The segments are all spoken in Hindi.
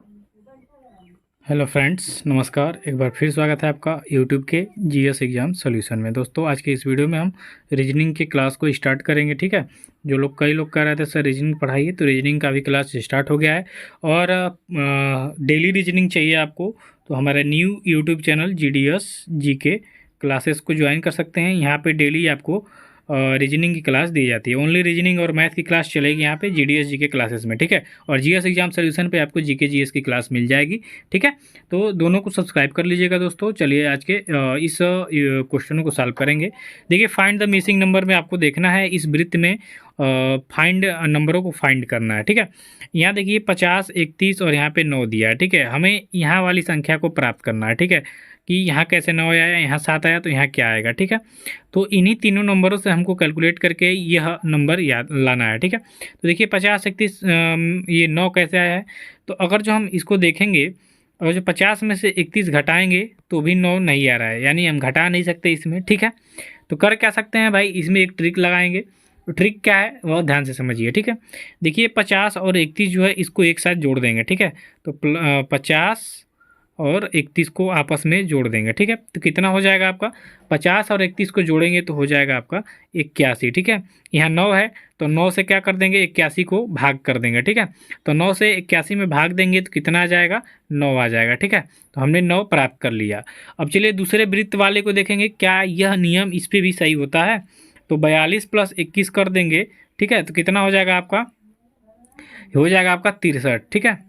हेलो फ्रेंड्स, नमस्कार। एक बार फिर स्वागत है आपका यूट्यूब के जीएस एग्ज़ाम सॉल्यूशन में। दोस्तों, आज के इस वीडियो में हम रीजनिंग की क्लास को स्टार्ट करेंगे। ठीक है, जो लोग कई लोग कह रहे थे सर रीजनिंग पढ़ाइए, तो रीजनिंग का भी क्लास स्टार्ट हो गया है। और डेली रीजनिंग चाहिए आपको, तो हमारे new YouTube channel GDS GK classes को ज्वाइन कर सकते हैं। यहाँ पे डेली आपको रीजनिंग की क्लास दी जाती है। ओनली रीजनिंग और मैथ की क्लास चलेगी यहाँ पे जीडीएस जीके क्लासेस में। ठीक है, और जीएस एग्जाम सॉल्यूशन पे आपको जीके जीएस की क्लास मिल जाएगी। ठीक है, तो दोनों को सब्सक्राइब कर लीजिएगा दोस्तों। चलिए आज के इस क्वेश्चनों को सॉल्व करेंगे। देखिए, फाइंड द मिसिंग नंबर में आपको देखना है इस वृत्त में फाइंड नंबरों को फाइंड करना है। ठीक है, यहाँ देखिए 50, 31 और यहाँ पे 9 दिया है। ठीक है, हमें यहाँ वाली संख्या को प्राप्त करना है। ठीक है, कि यहाँ कैसे 9 आया, यहाँ 7 आया, तो यहाँ क्या आएगा। ठीक है, तो इन्हीं तीनों नंबरों से हमको कैलकुलेट करके यह नंबर याद लाना है। ठीक है, तो देखिए 50, 31 ये 9 कैसे आया है। तो अगर जो हम इसको देखेंगे, अगर जो 50 में से 31 घटाएंगे तो भी 9 नहीं आ रहा है, यानी हम घटा नहीं सकते इसमें। ठीक है, तो कर क्या सकते हैं भाई, इसमें एक ट्रिक लगाएंगे। तो ट्रिक क्या है बहुत ध्यान से समझिए। ठीक है, देखिए 50 और 31 जो है इसको एक साथ जोड़ देंगे। ठीक है, तो 50 और 31 को आपस में जोड़ देंगे। ठीक है, तो कितना हो जाएगा आपका, 50 और 31 को जोड़ेंगे तो हो जाएगा आपका 81। ठीक है, यहाँ 9 है तो 9 से क्या कर देंगे, 81 को भाग कर देंगे। ठीक है, तो 9 से 81 में भाग देंगे तो कितना आ जाएगा, 9 आ जाएगा। ठीक है, तो हमने 9 प्राप्त कर लिया। अब चलिए दूसरे वृत्त वाले को देखेंगे, क्या यह नियम इस पर भी सही होता है। तो 42 + 21 कर देंगे। ठीक है, तो कितना हो जाएगा आपका, हो जाएगा आपका 63। ठीक है,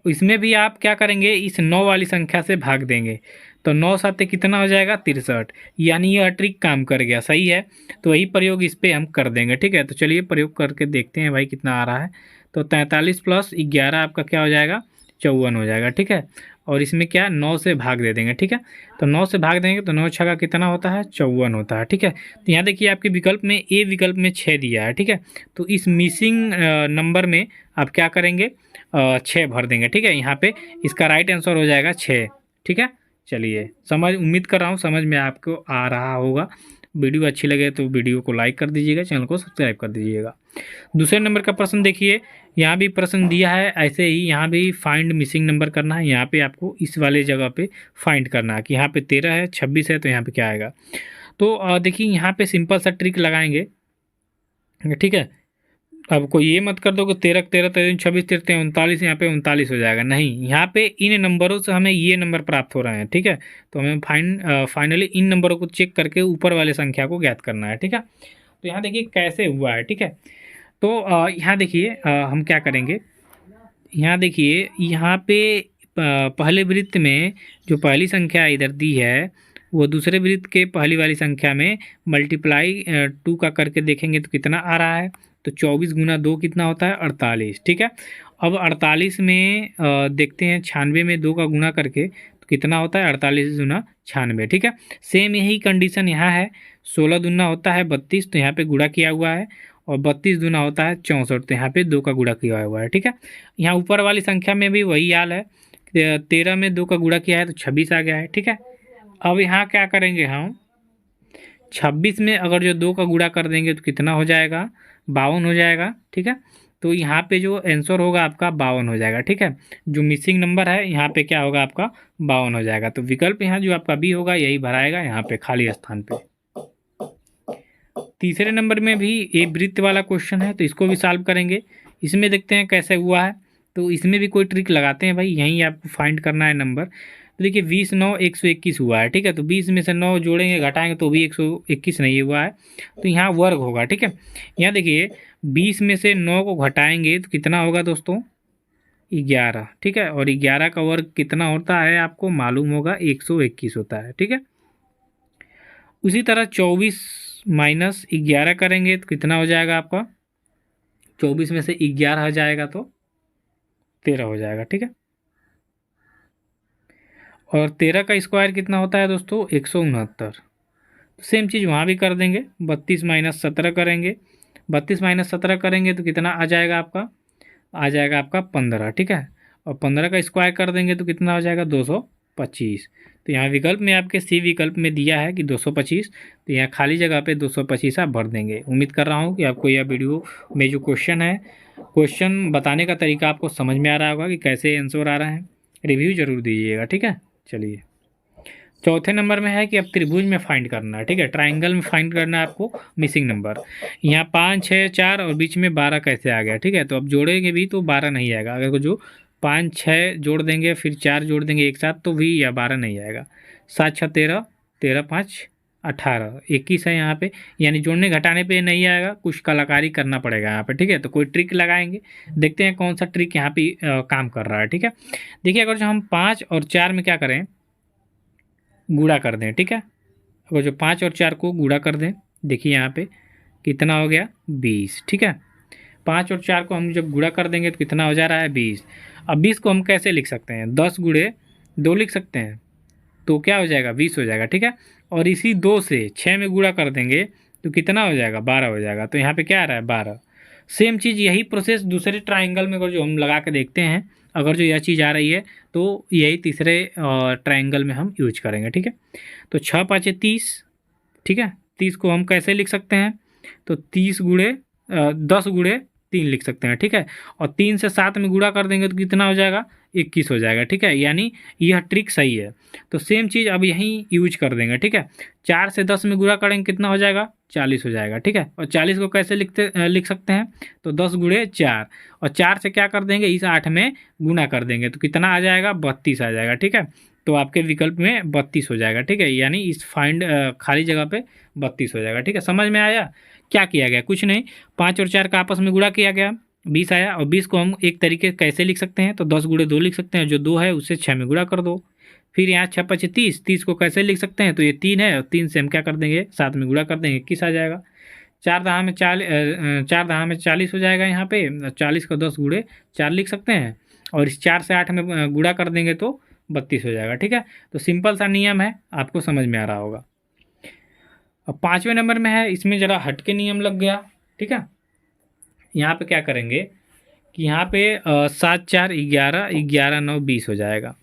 इसमें भी आप क्या करेंगे, इस 9 वाली संख्या से भाग देंगे। तो 9 साते कितना हो जाएगा, 63। यानी यह ट्रिक काम कर गया, सही है। तो वही प्रयोग इस पर हम कर देंगे। ठीक है, तो चलिए प्रयोग करके देखते हैं भाई कितना आ रहा है। तो 43 + 11 आपका क्या हो जाएगा, 54 हो जाएगा। ठीक है, और इसमें क्या 9 से भाग दे देंगे। ठीक है, तो 9 से भाग देंगे तो 9 छक्का कितना होता है, 54 होता है। ठीक है, तो यहाँ देखिए आपके विकल्प में ए विकल्प में 6 दिया है। ठीक है, तो इस मिसिंग नंबर में आप क्या करेंगे, 6 भर देंगे। ठीक है, यहाँ पे इसका राइट आंसर हो जाएगा 6। ठीक है, चलिए समझ, उम्मीद कर रहा हूँ समझ में आपको आ रहा होगा। वीडियो अच्छी लगे तो वीडियो को लाइक कर दीजिएगा, चैनल को सब्सक्राइब कर दीजिएगा। दूसरे नंबर का प्रश्न देखिए, यहाँ भी प्रश्न दिया है ऐसे ही, यहाँ भी फाइंड मिसिंग नंबर करना है। यहाँ पे आपको इस वाले जगह पे फाइंड करना है कि यहाँ पे 13 है, 26 है, तो यहाँ पे क्या आएगा। तो देखिए यहाँ पे सिंपल सा ट्रिक लगाएंगे। ठीक है, अब कोई ये मत कर दो कि 13 13 13 26 13 39, यहाँ पे 39 हो जाएगा। नहीं, यहाँ पे इन नंबरों से हमें ये नंबर प्राप्त हो रहे हैं। ठीक है, तो हमें फाइनली इन नंबरों को चेक करके ऊपर वाले संख्या को ज्ञात करना है। ठीक है, तो यहाँ देखिए कैसे हुआ है। ठीक है, तो यहाँ देखिए हम क्या करेंगे, यहाँ देखिए यहाँ पे पहले वृत्त में जो पहली संख्या इधर दी है, वो दूसरे वृत्त के पहली वाली संख्या में मल्टीप्लाई 2 का करके देखेंगे तो कितना आ रहा है। तो 24 × 2 कितना होता है, 48। ठीक है, अब 48 में देखते हैं 96 में 2 का गुणा करके तो कितना होता है, 48 दूना 96। ठीक है, सेम यही कंडीशन यहाँ है। 16 दूना होता है 32, तो यहाँ पे गुणा किया हुआ है, और 32 दूना होता है 64, तो यहाँ पे 2 का गुणा किया हुआ है। ठीक है, यहाँ ऊपर वाली संख्या में भी वही हाल है। 13 में 2 का गुणा किया है तो 26 आ गया है। ठीक है, अब यहाँ क्या करेंगे हम, 26 में अगर जो 2 का गुणा कर देंगे तो कितना हो जाएगा, 52 हो जाएगा। ठीक है, तो यहाँ पे जो आंसर होगा आपका 52 हो जाएगा। ठीक है, जो मिसिंग नंबर है यहाँ पे क्या होगा आपका, 52 हो जाएगा। तो विकल्प यहाँ जो आपका बी होगा यही भराएगा यहाँ पे खाली स्थान पे। तीसरे नंबर में भी एक वृत्त वाला क्वेश्चन है, तो इसको भी सॉल्व करेंगे। इसमें देखते हैं कैसे हुआ है। तो इसमें भी कोई ट्रिक लगाते हैं भाई, यहीं आपको फाइंड करना है नंबर। तो देखिए 20 9 121 हुआ है। ठीक है, तो 20 में से 9 जोड़ेंगे घटाएंगे तो भी 121 नहीं हुआ है, तो यहाँ वर्ग होगा। ठीक है, यहाँ देखिए 20 में से 9 को घटाएंगे तो कितना होगा दोस्तों, 11। ठीक है, और 11 का वर्ग कितना होता है आपको मालूम होगा, 121 होता है। ठीक है, उसी तरह 24 - 11 करेंगे तो कितना हो जाएगा आपका, 24 में से 11 हो जाएगा तो 13 हो जाएगा। ठीक है, और 13 का स्क्वायर कितना होता है दोस्तों, 169। सेम चीज़ वहाँ भी कर देंगे। 32 - 17 करेंगे, 32 - 17 करेंगे तो कितना आ जाएगा आपका, आ जाएगा आपका 15। ठीक है, और 15 का स्क्वायर कर देंगे तो कितना हो जाएगा, 200। 25। तो यहाँ विकल्प में आपके सी विकल्प में दिया है कि 225, तो यहाँ खाली जगह पे 225 आप भर देंगे। उम्मीद कर रहा हूँ कि आपको यह वीडियो में जो क्वेश्चन है, क्वेश्चन बताने का तरीका आपको समझ में आ रहा होगा कि कैसे आंसर आ रहा है। रिव्यू जरूर दीजिएगा, ठीक है। चलिए, चौथे नंबर में है कि अब त्रिभुज में फाइंड करना है, ठीक है। ट्राइंगल में फाइंड करना है आपको मिसिंग नंबर। यहाँ 5, 6, 4 और बीच में 12 कैसे आ गया, ठीक है। तो अब जोड़ेंगे भी तो 12 नहीं आएगा। अगर जो 5, 6 जोड़ देंगे फिर 4 जोड़ देंगे एक साथ तो भी या 12 नहीं आएगा। 7, 6, 13, 13, 5, 18, 21 है यहाँ पे, यानी जोड़ने घटाने पे नहीं आएगा, कुछ कलाकारी करना पड़ेगा यहाँ पे, ठीक है। तो कोई ट्रिक लगाएंगे, देखते हैं कौन सा ट्रिक यहाँ पे काम कर रहा है, ठीक है। देखिए, अगर जो हम 5 और 4 में क्या करें, गुणा कर दें, ठीक है। अगर जो 5 और 4 को गुणा कर दें, देखिए यहाँ पे कितना हो गया, 20, ठीक है। 5 और 4 को हम जब गुणा कर देंगे तो कितना हो जा रहा है, 20। अब 20 को हम कैसे लिख सकते हैं, 10 गुणे 2 लिख सकते हैं, तो क्या हो जाएगा, 20 हो जाएगा, ठीक है। और इसी 2 से 6 में गुणा कर देंगे तो कितना हो जाएगा, 12 हो जाएगा। तो यहाँ पे क्या आ रहा है, 12। सेम चीज़ यही प्रोसेस दूसरे ट्राइंगल में अगर जो हम लगा के देखते हैं, अगर जो यह चीज़ आ रही है तो यही तीसरे ट्राइंगल में हम यूज करेंगे, ठीक है। तो 6, 5, 30, ठीक है। 30 को हम कैसे लिख सकते हैं, तो 30 गुणे 10 गुणे 3 लिख सकते हैं, ठीक है। और 3 से 7 में गुणा कर देंगे तो कितना हो जाएगा, 21 हो जाएगा, ठीक है। यानी यह ट्रिक सही है। तो सेम चीज़ अब यहीं यूज कर देंगे, ठीक है। 4 से 10 में गुणा करेंगे कितना हो जाएगा, 40 हो जाएगा, ठीक है। और 40 को कैसे लिख सकते हैं, तो 10 गुणे 4, और 4 से क्या कर देंगे, इस 8 में गुणा कर देंगे तो कितना आ जाएगा, 32 आ जाएगा, ठीक है। तो आपके विकल्प में 32 हो जाएगा, ठीक है। यानी इस फाइंड खाली जगह पे 32 हो जाएगा, ठीक है। समझ में आया क्या किया गया, कुछ नहीं, 5 और 4 का आपस में गुणा किया गया, 20 आया। और 20 को हम एक तरीके कैसे लिख सकते हैं, तो 10 गुणे 2 लिख सकते हैं, जो 2 है उससे 6 में गुणा कर दो। फिर यहाँ 6, 5, 30, 30 को कैसे लिख सकते हैं, तो ये 3 है और 3 से हम क्या कर देंगे, 7 में गुणा कर देंगे, 21 आ जाएगा। 4 दहा में 40 हो जाएगा यहाँ पे। 40 को 10 गुणे 4 लिख सकते हैं, और इस 4 से 8 में गुणा कर देंगे तो 32 हो जाएगा, ठीक है। तो सिंपल सा नियम है, आपको समझ में आ रहा होगा। अब 5वें नंबर में है, इसमें ज़रा हट के नियम लग गया, ठीक है। यहाँ पे क्या करेंगे कि यहाँ पे 7, 4, 11, 11, 9, 20 हो जाएगा,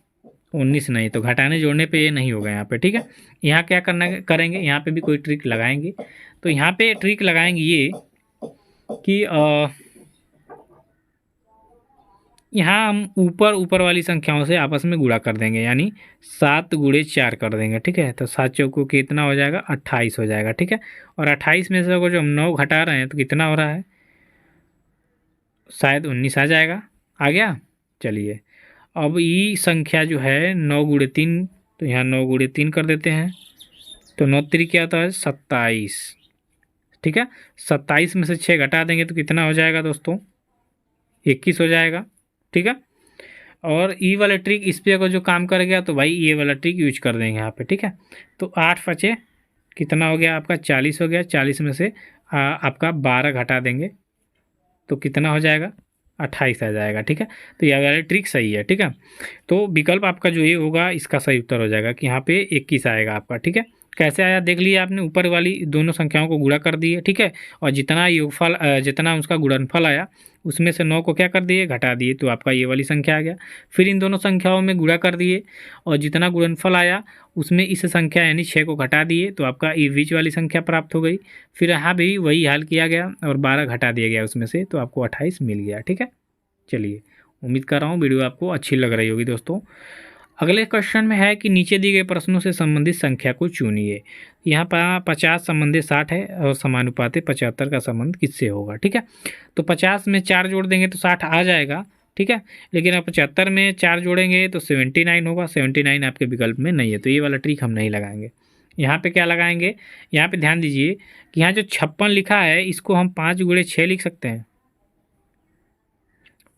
19 नहीं, तो घटाने जोड़ने पे ये नहीं होगा यहाँ पे, ठीक है। यहाँ क्या करना करेंगे, यहाँ पे भी कोई ट्रिक लगाएंगे। तो यहाँ पे ट्रिक लगाएंगे ये कि यहाँ हम ऊपर वाली संख्याओं से आपस में गुणा कर देंगे, यानी 7 गुणे 4 कर देंगे, ठीक है। तो 7 चौकों कितना हो जाएगा, 28 हो जाएगा, ठीक है। और 28 में से अगर जो हम 9 घटा रहे हैं तो कितना हो रहा है, शायद 19 आ जाएगा। आ गया, चलिए। अब ये संख्या जो है 9 गुणे 3, तो यहाँ 9 गुणे 3 कर देते हैं, तो 9 3 क्या होता है, 27, ठीक है। 27 में से 6 घटा देंगे तो कितना हो जाएगा दोस्तों, 21 हो जाएगा, ठीक है। और ई वाला ट्रिक इस पर अगर जो काम कर गया तो भाई ये वाला ट्रिक यूज कर देंगे यहाँ पे, ठीक है। तो 8 5 कितना हो गया आपका, 40 हो गया। 40 में से आपका 12 घटा देंगे तो कितना हो जाएगा, 28 आ जाएगा, ठीक है। तो यह वाला ट्रिक सही है, ठीक है। तो विकल्प आपका जो ये होगा इसका सही उत्तर हो जाएगा कि यहाँ पे 21 आएगा आपका, ठीक है। कैसे आया देख लिया आपने, ऊपर वाली दोनों संख्याओं को गुणा कर दिए, ठीक है। और जितना योगफल जितना उसका गुणनफल आया उसमें से 9 को क्या कर दिए, घटा दिए, तो आपका ये वाली संख्या आ गया। फिर इन दोनों संख्याओं में गुणा कर दिए और जितना गुणनफल आया उसमें इस संख्या यानी 6 को घटा दिए, तो आपका ये बीच वाली संख्या प्राप्त हो गई। फिर यहाँ भी वही हाल किया गया और 12 घटा दिया गया उसमें से, तो आपको 28 मिल गया, ठीक है। चलिए, उम्मीद कर रहा हूँ वीडियो आपको अच्छी लग रही होगी दोस्तों। अगले क्वेश्चन में है कि नीचे दिए गए प्रश्नों से संबंधित संख्या को चुनिए। यहाँ पर 50 संबंधित 60 है और समानुपाती 75 का संबंध किससे होगा, ठीक है। तो 50 में 4 जोड़ देंगे तो 60 आ जाएगा, ठीक है। लेकिन अब 75 में 4 जोड़ेंगे तो 79 होगा। 79 आपके विकल्प में नहीं है, तो ये वाला ट्रिक हम नहीं लगाएंगे। यहाँ पे क्या लगाएंगे, यहाँ पे ध्यान दीजिए कि यहाँ जो 56 लिखा है इसको हम 5 गुणे 6 लिख सकते हैं,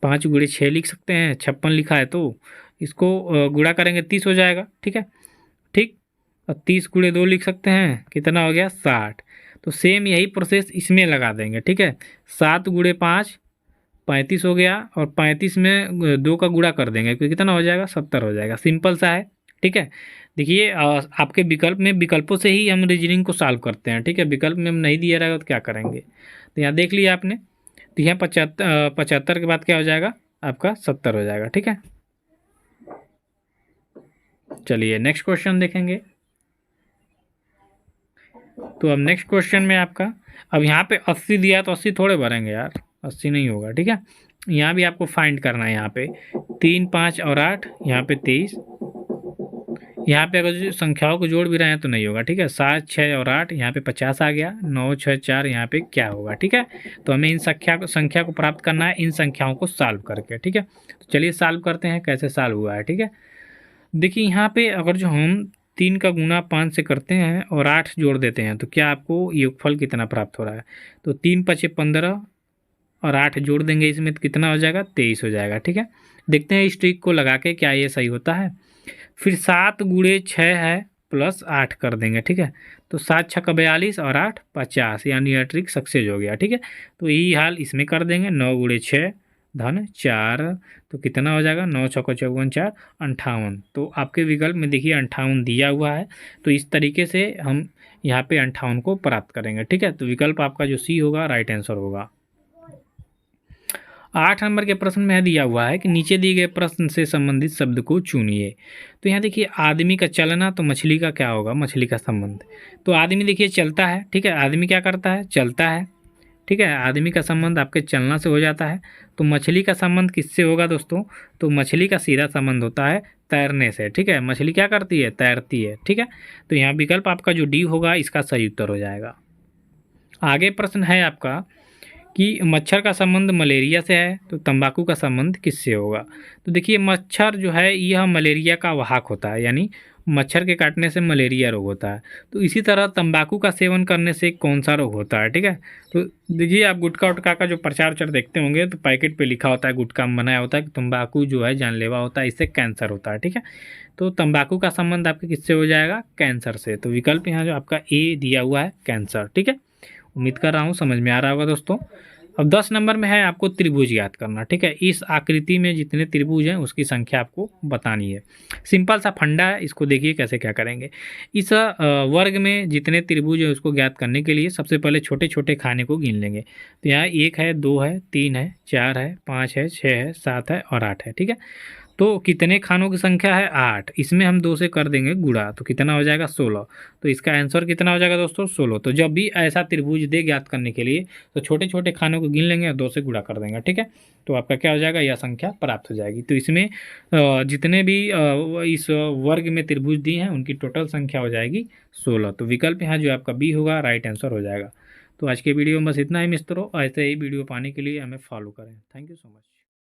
5 गुणे 6 लिख सकते हैं। 56 लिखा है तो इसको गुणा करेंगे 30 हो जाएगा, ठीक है, ठीक। और 30 गुणे 2 लिख सकते हैं, कितना हो गया, 60। तो सेम यही प्रोसेस इसमें लगा देंगे, ठीक है। 7 गुणे 5 35 हो गया, और 35 में 2 का गुणा कर देंगे तो कितना हो जाएगा, 70 हो जाएगा। सिंपल सा है, ठीक है। देखिए आपके विकल्प में विकल्पों से ही हम रीजनिंग को सॉल्व करते हैं, ठीक है। विकल्प में हम नहीं दिया रहेगा तो क्या करेंगे। तो यहाँ देख लिया आपने, तो यहाँ 75 के बाद क्या हो जाएगा आपका 70 हो जाएगा, ठीक है। चलिए नेक्स्ट क्वेश्चन देखेंगे। तो अब नेक्स्ट क्वेश्चन में आपका, अब यहाँ पे 80 दिया तो 80 थोड़े भरेंगे यार, 80 नहीं होगा, ठीक है। यहाँ भी आपको फाइंड करना है, यहाँ पे 3, 5 और 8, यहाँ पे 23, यहाँ पे अगर जो संख्याओं को जोड़ भी रहे हैं तो नहीं होगा, ठीक है। 7, 6 और 8, यहाँ पे 50 आ गया, 9, 6, 4, यहाँ पे क्या होगा, ठीक है। तो हमें इन संख्या को प्राप्त करना है इन संख्याओं को सॉल्व करके, ठीक है। तो चलिए सॉल्व करते हैं, कैसे सॉल्व हुआ है, ठीक है। देखिए यहाँ पे अगर जो हम 3 का गुना 5 से करते हैं और 8 जोड़ देते हैं तो क्या आपको योगफल कितना प्राप्त हो रहा है। तो 3 5 15 और 8 जोड़ देंगे इसमें तो कितना हो जाएगा, 23 हो जाएगा, ठीक है। देखते हैं इस ट्रिक को लगा के क्या ये सही होता है। फिर 7 गुणे 6 है प्लस 8 कर देंगे, ठीक है। तो 7 6 42 और 8 50, यानी यह ट्रिक सक्सेस हो गया, ठीक है। तो यही हाल इसमें कर देंगे, 9 गुणे 6 धन 4, तो कितना हो जाएगा, 9 6 54 4 58। तो आपके विकल्प में देखिए 58 दिया हुआ है, तो इस तरीके से हम यहाँ पे 58 को प्राप्त करेंगे, ठीक है। तो विकल्प आपका जो सी होगा राइट आंसर होगा। 8 नंबर के प्रश्न में दिया हुआ है कि नीचे दिए गए प्रश्न से संबंधित शब्द को चुनिए। तो यहाँ देखिए आदमी का चलना, तो मछली का क्या होगा, मछली का संबंध। तो आदमी देखिए चलता है, ठीक है। आदमी क्या करता है, चलता है, ठीक है। आदमी का संबंध आपके चलना से हो जाता है। तो मछली का संबंध किससे होगा दोस्तों, तो मछली का सीधा संबंध होता है तैरने से, ठीक है। मछली क्या करती है, तैरती है, ठीक है। तो यहाँ विकल्प आपका जो डी होगा इसका सही उत्तर हो जाएगा। आगे प्रश्न है आपका कि मच्छर का संबंध मलेरिया से है, तो तंबाकू का संबंध किससे होगा। तो देखिए मच्छर जो है यह मलेरिया का वाहक होता है, यानी मच्छर के काटने से मलेरिया रोग होता है। तो इसी तरह तंबाकू का सेवन करने से कौन सा रोग होता है, ठीक है। तो देखिए आप गुटखा उटखा का जो प्रचार उचार देखते होंगे तो पैकेट पे लिखा होता है, गुटखा में बनाया होता है कि तंबाकू जो है जानलेवा होता है, इससे कैंसर होता है, ठीक है। तो तंबाकू का संबंध आपके किससे हो जाएगा, कैंसर से। तो विकल्प यहाँ जो आपका ए दिया हुआ है कैंसर, ठीक है। उम्मीद कर रहा हूँ समझ में आ रहा होगा दोस्तों। अब 10 नंबर में है आपको त्रिभुज याद करना, ठीक है। इस आकृति में जितने त्रिभुज हैं उसकी संख्या आपको बतानी है। सिंपल सा फंडा है, इसको देखिए कैसे क्या करेंगे। इस वर्ग में जितने त्रिभुज हैं उसको ज्ञात करने के लिए सबसे पहले छोटे छोटे खाने को गिन लेंगे। तो यहाँ 1 है, 2 है, 3 है, 4 है, 5 है, 6 है, 7 है और 8 है, ठीक है। तो कितने खानों की संख्या है, 8। इसमें हम 2 से कर देंगे गुणा, तो कितना हो जाएगा, 16। तो इसका आंसर कितना हो जाएगा दोस्तों, 16। तो जब भी ऐसा त्रिभुज दे ज्ञात करने के लिए तो छोटे छोटे खानों को गिन लेंगे और 2 से गुणा कर देंगे, ठीक है। तो आपका क्या हो जाएगा, यह संख्या प्राप्त हो जाएगी। तो इसमें जितने भी इस वर्ग में त्रिभुज दिए हैं उनकी टोटल संख्या हो जाएगी 16। तो विकल्प यहाँ जो आपका बी होगा राइट आंसर हो जाएगा। तो आज के वीडियो में बस इतना ही मित्रों, ऐसे ही वीडियो पाने के लिए हमें फॉलो करें। Thank you so much.